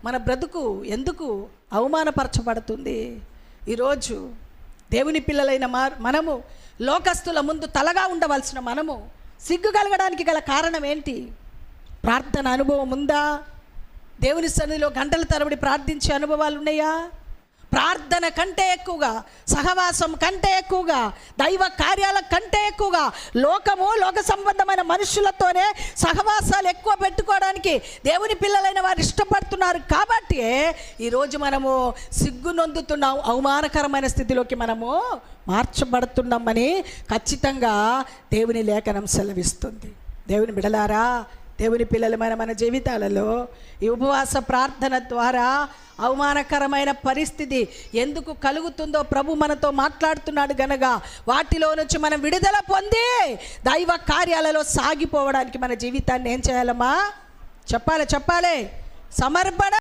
మన బ్రతుకు ఎందుకు అవమానపరచబడుతుంది? ఈరోజు దేవుని పిల్లలైన మనము లోకస్తుల ముందు తలగా ఉండవలసిన మనము సిగ్గు కలగడానికి గల కారణం ఏంటి? ప్రార్థన అనుభవం ఉందా? దేవుని సన్నిధిలో గంటల తరబడి ప్రార్థించే అనుభవాలు ఉన్నాయా? ప్రార్థన కంటే ఎక్కువగా, సహవాసం కంటే ఎక్కువగా, దైవ కార్యాల కంటే ఎక్కువగా లోక సంబంధమైన మనుషులతోనే సహవాసాలు ఎక్కువ పెట్టుకోవడానికి దేవుని పిల్లలైన వారు ఇష్టపడుతున్నారు. కాబట్టి ఈరోజు మనము సిగ్గు నొందుతున్నాం, అవమానకరమైన స్థితిలోకి మనము మార్చబడుతున్నామని ఖచ్చితంగా దేవుని లేఖనం సెలవిస్తుంది. దేవుని బిడలారా, దేవుని పిల్లలమైన మన జీవితాలలో ఈ ఉపవాస ప్రార్థన ద్వారా అవమానకరమైన పరిస్థితి ఎందుకు కలుగుతుందో ప్రభు మనతో మాట్లాడుతున్నాడు గనక వాటిలో నుంచి మనం విడుదల పొంది దైవ కార్యాలలో సాగిపోవడానికి మన జీవితాన్ని ఏం చేయాలమ్మా? చెప్పాలి సమర్పణ